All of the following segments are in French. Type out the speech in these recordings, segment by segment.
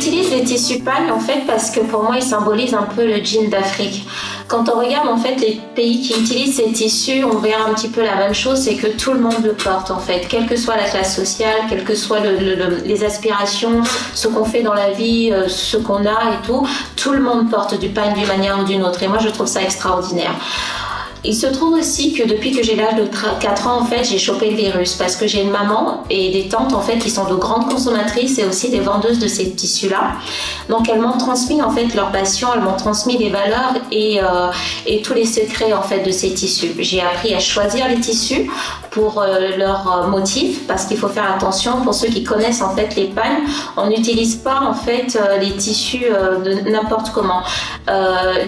J'utilise les tissus pagne en fait parce que pour moi ils symbolisent un peu le jean d'Afrique. Quand on regarde en fait les pays qui utilisent ces tissus, on verra un petit peu la même chose, c'est que tout le monde le porte en fait, quelle que soit la classe sociale, quelles que soient les aspirations, ce qu'on fait dans la vie, ce qu'on a et tout le monde porte du pagne d'une manière ou d'une autre et moi je trouve ça extraordinaire. Il se trouve aussi que depuis que j'ai l'âge de 4 ans, en fait, j'ai chopé le virus parce que j'ai une maman et des tantes en fait qui sont de grandes consommatrices et aussi des vendeuses de ces tissus-là. Donc elles m'ont transmis en fait leur passion, elles m'ont transmis les valeurs et tous les secrets en fait de ces tissus. J'ai appris à choisir les tissus pour leurs motifs parce qu'il faut faire attention pour ceux qui connaissent en fait les pagnes. On n'utilise pas en fait les tissus de n'importe comment.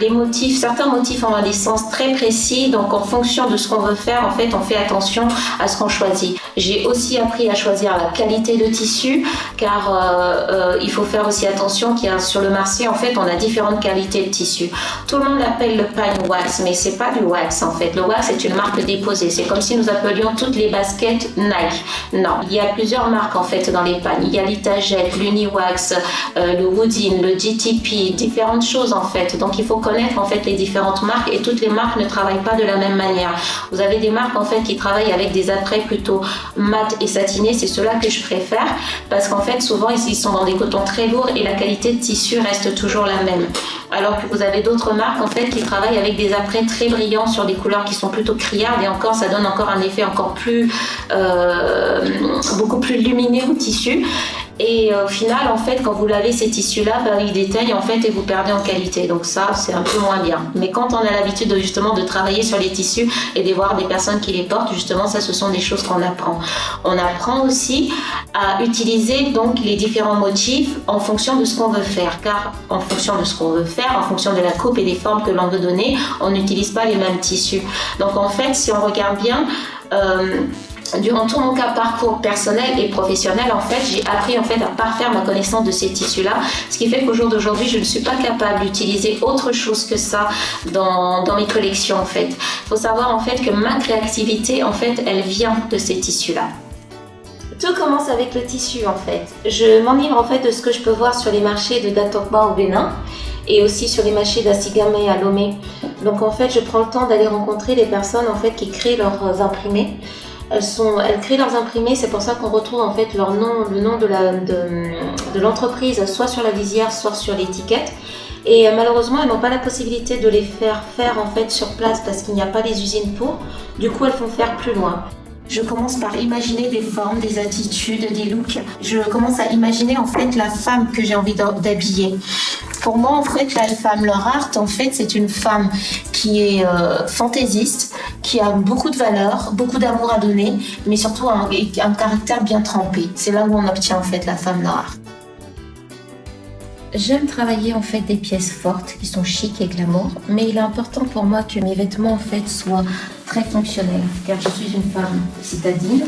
Les motifs, certains motifs ont un sens très précis. Donc en fonction de ce qu'on veut faire, en fait, on fait attention à ce qu'on choisit. J'ai aussi appris à choisir la qualité de tissu, car il faut faire aussi attention qu'il y a sur le marché, en fait, on a différentes qualités de tissu. Tout le monde appelle le pagne wax, mais c'est pas du wax en fait. Le wax est une marque déposée. C'est comme si nous appelions toutes les baskets Nike. Non, il y a plusieurs marques en fait dans les pagnes. Il y a l'Itajet, l'Uniwax, le Woodin, le GTP, différentes choses en fait. Donc il faut connaître en fait les différentes marques et toutes les marques ne travaillent pas de la même manière. Vous avez des marques en fait qui travaillent avec des apprêts plutôt mat et satinés, c'est ceux-là que je préfère parce qu'en fait souvent ils sont dans des cotons très lourds et la qualité de tissu reste toujours la même. Alors que vous avez d'autres marques en fait qui travaillent avec des apprêts très brillants sur des couleurs qui sont plutôt criardes et encore ça donne encore un effet encore plus beaucoup plus lumineux au tissu. Et au final, en fait, quand vous lavez ces tissus-là, ils détaillent en fait et vous perdez en qualité. Donc ça, c'est un peu moins bien. Mais quand on a l'habitude justement de travailler sur les tissus et de voir des personnes qui les portent, justement, ça, ce sont des choses qu'on apprend. On apprend aussi à utiliser donc les différents motifs en fonction de ce qu'on veut faire. Car en fonction de ce qu'on veut faire, en fonction de la coupe et des formes que l'on veut donner, on n'utilise pas les mêmes tissus. Donc en fait, si on regarde bien, durant tout mon parcours personnel et professionnel, en fait, j'ai appris en fait à parfaire ma connaissance de ces tissus-là, ce qui fait qu'au jour d'aujourd'hui, je ne suis pas capable d'utiliser autre chose que ça dans mes collections en fait. Il faut savoir en fait que ma créativité en fait, elle vient de ces tissus-là. Tout commence avec le tissu en fait. Je m'enivre en fait de ce que je peux voir sur les marchés de Datokba au Bénin et aussi sur les marchés d'Assigame à Lomé. Donc en fait, je prends le temps d'aller rencontrer les personnes en fait qui créent leurs imprimés. Elles créent leurs imprimés, c'est pour ça qu'on retrouve en fait leur nom, le nom de l'entreprise, soit sur la visière, soit sur l'étiquette. Et malheureusement, elles n'ont pas la possibilité de les faire en fait sur place parce qu'il n'y a pas les usines pour. Du coup, elles font faire plus loin. Je commence par imaginer des formes, des attitudes, des looks. Je commence à imaginer en fait la femme que j'ai envie d'habiller. Pour moi, en fait, la femme Laure Art, en fait, c'est une femme qui est fantaisiste, qui a beaucoup de valeurs, beaucoup d'amour à donner, mais surtout un caractère bien trempé. C'est là où on obtient en fait la femme Laure Art. J'aime travailler en fait des pièces fortes qui sont chic et glamour, mais il est important pour moi que mes vêtements en fait soient très fonctionnels, car je suis une femme citadine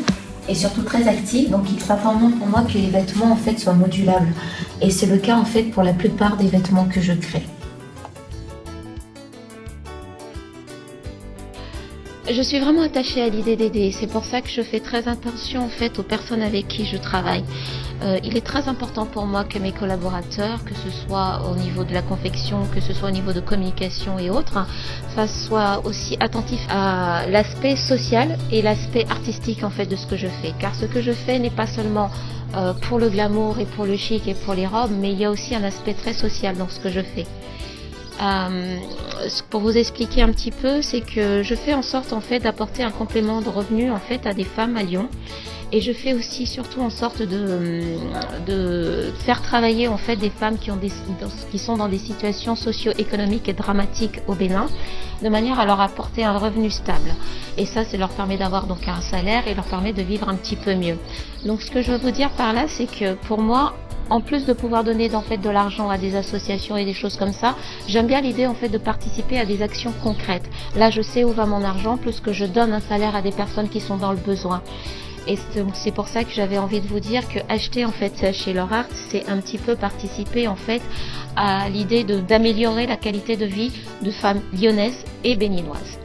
et surtout très active, donc il est important pour moi que les vêtements en fait soient modulables. Et c'est le cas en fait pour la plupart des vêtements que je crée. Je suis vraiment attachée à l'idée d'aider, c'est pour ça que je fais très attention en fait aux personnes avec qui je travaille. Il est très important pour moi que mes collaborateurs, que ce soit au niveau de la confection, que ce soit au niveau de communication et autres, soient aussi attentifs à l'aspect social et l'aspect artistique en fait de ce que je fais. Car ce que je fais n'est pas seulement pour le glamour et pour le chic et pour les robes, mais il y a aussi un aspect très social dans ce que je fais. Pour vous expliquer un petit peu, c'est que je fais en sorte en fait d'apporter un complément de revenus en fait à des femmes à Lyon. Et je fais aussi surtout en sorte de faire travailler en fait des femmes qui sont dans des situations socio-économiques et dramatiques au Bénin, de manière à leur apporter un revenu stable. Et ça leur permet d'avoir donc un salaire et leur permet de vivre un petit peu mieux. Donc ce que je veux vous dire par là, c'est que pour moi, en plus de pouvoir donner en fait de l'argent à des associations et des choses comme ça, j'aime bien l'idée en fait de participer à des actions concrètes. Là, je sais où va mon argent, plus que je donne un salaire à des personnes qui sont dans le besoin. Et c'est pour ça que j'avais envie de vous dire que acheter en fait chez Laure Art, c'est un petit peu participer en fait à l'idée d'améliorer la qualité de vie de femmes lyonnaises et béninoises.